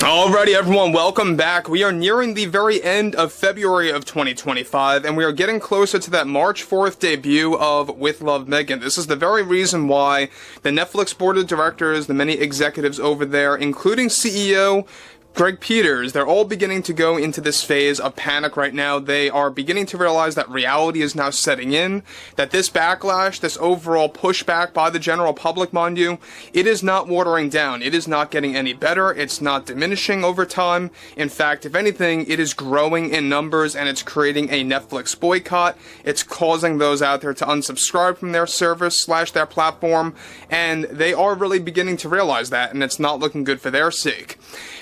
Alrighty everyone, welcome back. We are nearing the very end of February of 2025, and we are getting closer to that March 4th debut of With Love, Meghan. This is the very reason why the Netflix board of directors, the many executives over there, including CEO Greg Peters, they're all beginning to go into this phase of panic right now. They are beginning to realize that reality is now setting in, that this backlash, this overall pushback by the general public, mind you, it is not watering down. It is not getting any better. It's not diminishing over time. In fact, if anything, it is growing in numbers, and it's creating a Netflix boycott. It's causing those out there to unsubscribe from their service / their platform, and they are really beginning to realize that, and it's not looking good for their sake.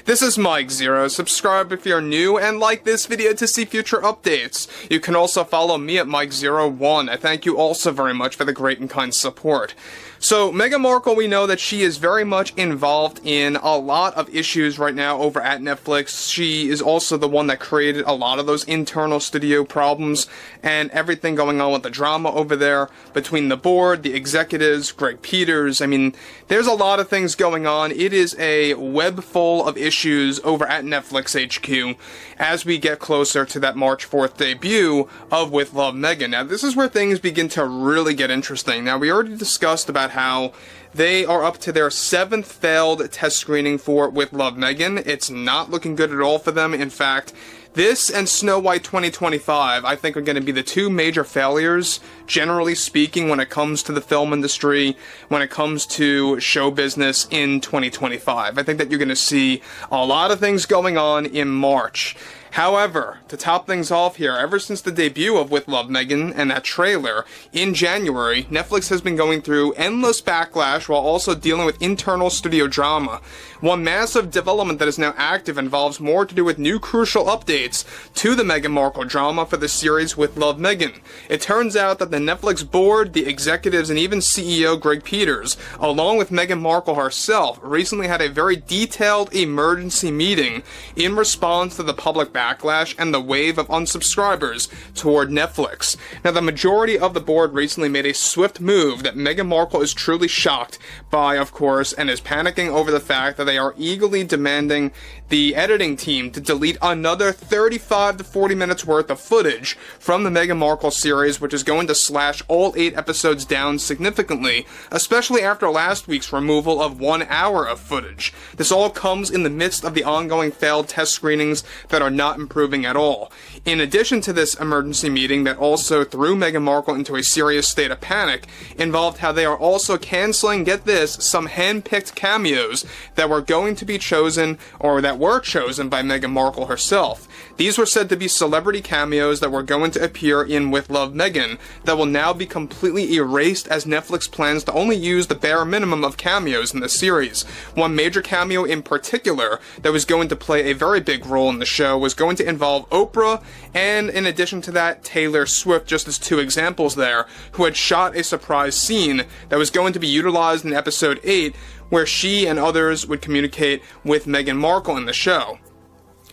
This is Mike Zero. Subscribe if you're new, and like this video to see future updates. You can also follow me at Mike01. I thank you also very much for the great and kind support. So, Meghan Markle, we know that she is very much involved in a lot of issues right now over at Netflix. She is also the one that created a lot of those internal studio problems and everything going on with the drama over there between the board, the executives, Greg Peters. I mean, there's a lot of things going on. It is a web full of issues over at Netflix HQ as we get closer to that March 4th debut of With Love, Meghan. Now, this is where things begin to really get interesting. Now, we already discussed about how they are up to their 7th failed test screening for With Love, Meghan. It's not looking good at all for them. In fact, this and Snow White 2025, I think, are going to be the two major failures, generally speaking, when it comes to the film industry, when it comes to show business in 2025. I think that you're going to see a lot of things going on in March. However, to top things off here, ever since the debut of With Love, Meghan and that trailer in January, Netflix has been going through endless backlash while also dealing with internal studio drama. One massive development that is now active involves more to do with new crucial updates to the Meghan Markle drama for the series With Love, Meghan. It turns out that the Netflix board, the executives, and even CEO Greg Peters, along with Meghan Markle herself, recently had a very detailed emergency meeting in response to the public backlash and the wave of unsubscribers toward Netflix. Now, the majority of the board recently made a swift move that Meghan Markle is truly shocked by, of course, and is panicking over the fact that they are eagerly demanding the editing team to delete another 35 to 40 minutes worth of footage from the Meghan Markle series, which is going to slash all 8 episodes down significantly, especially after last week's removal of 1 hour of footage. This all comes in the midst of the ongoing failed test screenings that are not improving at all. In addition to this emergency meeting that also threw Meghan Markle into a serious state of panic, involved how they are also canceling, get this, some hand-picked cameos that were going to be chosen, or that were chosen by Meghan Markle herself. These were said to be celebrity cameos that were going to appear in With Love, Meghan that will now be completely erased as Netflix plans to only use the bare minimum of cameos in the series. One major cameo in particular that was going to play a very big role in the show was going to involve Oprah, and in addition to that, Taylor Swift, just as 2 examples there, who had shot a surprise scene that was going to be utilized in episode 8, where she and others would communicate with Meghan Markle in the show.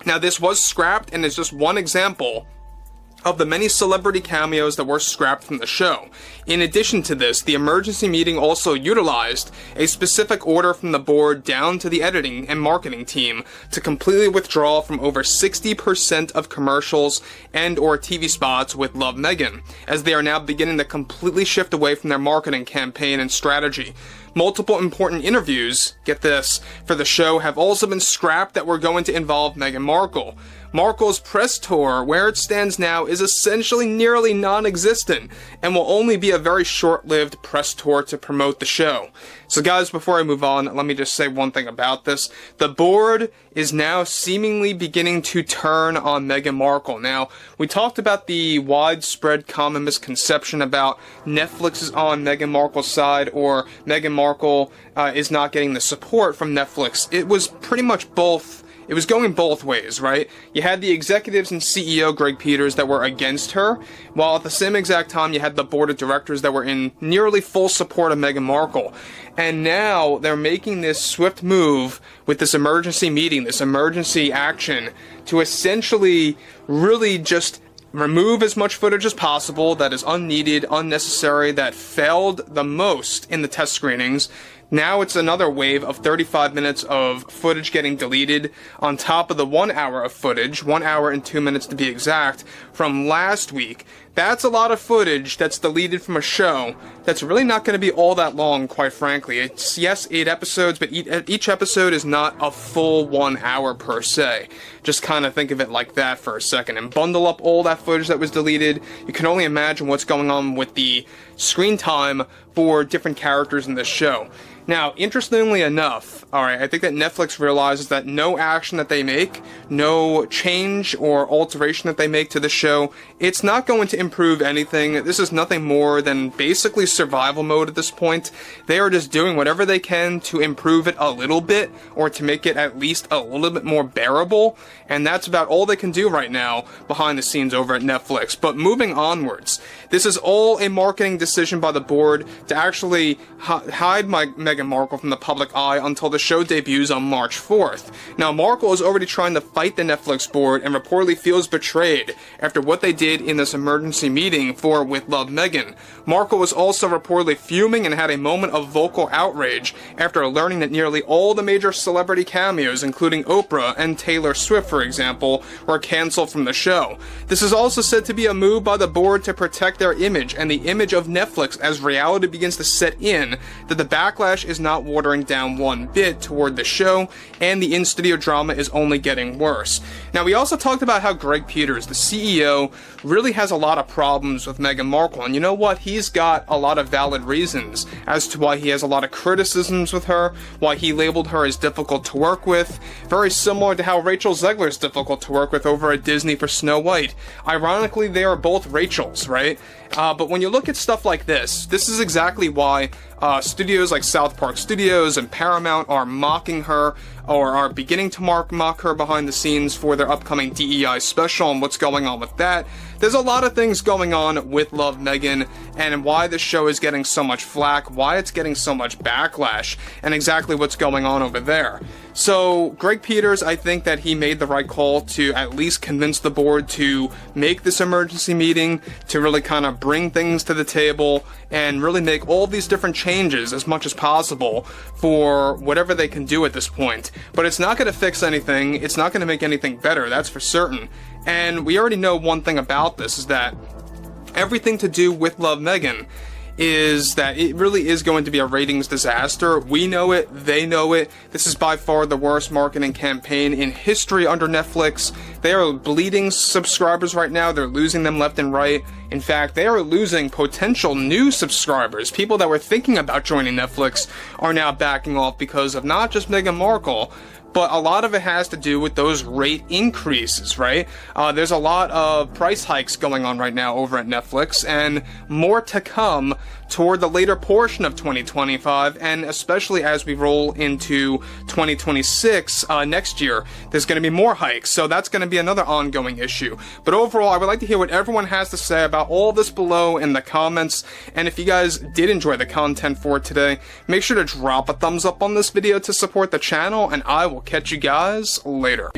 Now, this was scrapped and is just one example of the many celebrity cameos that were scrapped from the show. In addition to this, the emergency meeting also utilized a specific order from the board down to the editing and marketing team to completely withdraw from over 60% of commercials and or TV spots with Love, Meghan, as they are now beginning to completely shift away from their marketing campaign and strategy. Multiple important interviews, get this, for the show have also been scrapped that were going to involve Meghan Markle. Markle's press tour, where it stands now, is essentially nearly non-existent and will only be a very short-lived press tour to promote the show. So guys, before I move on, let me just say one thing about this. The board is now seemingly beginning to turn on Meghan Markle. Now, we talked about the widespread common misconception about Netflix is on Meghan Markle's side, or Meghan Markle is not getting the support from Netflix. It was pretty much both. It was going both ways, right? You had the executives and CEO Greg Peters that were against her, while at the same exact time you had the board of directors that were in nearly full support of Meghan Markle. And now they're making this swift move with this emergency meeting, this emergency action, to essentially really just remove as much footage as possible that is unneeded, unnecessary, that failed the most in the test screenings. Now it's another wave of 35 minutes of footage getting deleted on top of the 1 hour of footage, 1 hour and 2 minutes to be exact, from last week. That's a lot of footage that's deleted from a show that's really not going to be all that long, quite frankly. It's, yes, 8 episodes, but each episode is not a full 1 hour per se. Just kind of think of it like that for a second. And bundle up all that footage that was deleted. You can only imagine what's going on with the screen time for different characters in this show. Now, interestingly enough, alright, I think that Netflix realizes that no action that they make, no change or alteration that they make to the show, it's not going to improve anything. This is nothing more than basically survival mode at this point. They are just doing whatever they can to improve it a little bit, or to make it at least a little bit more bearable, and that's about all they can do right now behind the scenes over at Netflix. But moving onwards, this is all a marketing decision by the board to actually hide Meghan Markle from the public eye until the show debuts on March 4th. Now, Markle is already trying to fight the Netflix board and reportedly feels betrayed after what they did in this emergency meeting for With Love Meghan. Markle was also reportedly fuming and had a moment of vocal outrage after learning that nearly all the major celebrity cameos, including Oprah and Taylor Swift, for example, were cancelled from the show. This is also said to be a move by the board to protect their image and the image of Netflix as reality begins to set in, that the backlash is not watering down one bit toward the show, and the in-studio drama is only getting worse. Now, we also talked about how Greg Peters, the CEO, really has a lot of problems with Meghan Markle, and you know what? He's got a lot of valid reasons as to why he has a lot of criticisms with her, why he labeled her as difficult to work with, very similar to how Rachel Zegler is difficult to work with over at Disney for Snow White. Ironically, they are both Rachels, right? But when you look at stuff like this is exactly why studios like South Park Studios and Paramount are mocking her, or are beginning to mock her behind the scenes for their upcoming DEI special and what's going on with that. There's a lot of things going on with Love Meghan, and why this show is getting so much flack, why it's getting so much backlash, and exactly what's going on over there. So, Greg Peters, I think that he made the right call to at least convince the board to make this emergency meeting, to really kind of bring things to the table, and really make all these different changes as much as possible for whatever they can do at this point. But it's not going to fix anything, it's not going to make anything better, that's for certain. And we already know one thing about this, is that everything to do with Love Meghan is that it really is going to be a ratings disaster. We know it, they know it. This is by far the worst marketing campaign in history under Netflix. They are bleeding subscribers right now. They're losing them left and right. In fact, they are losing potential new subscribers. People that were thinking about joining Netflix are now backing off because of not just Meghan Markle, but a lot of it has to do with those rate increases, right? There's a lot of price hikes going on right now over at Netflix, and more to come toward the later portion of 2025, and especially as we roll into 2026 next year, there's going to be more hikes, so that's going to be another ongoing issue. But overall, I would like to hear what everyone has to say about all this below in the comments, and if you guys did enjoy the content for today, make sure to drop a thumbs up on this video to support the channel, and I will catch you guys later.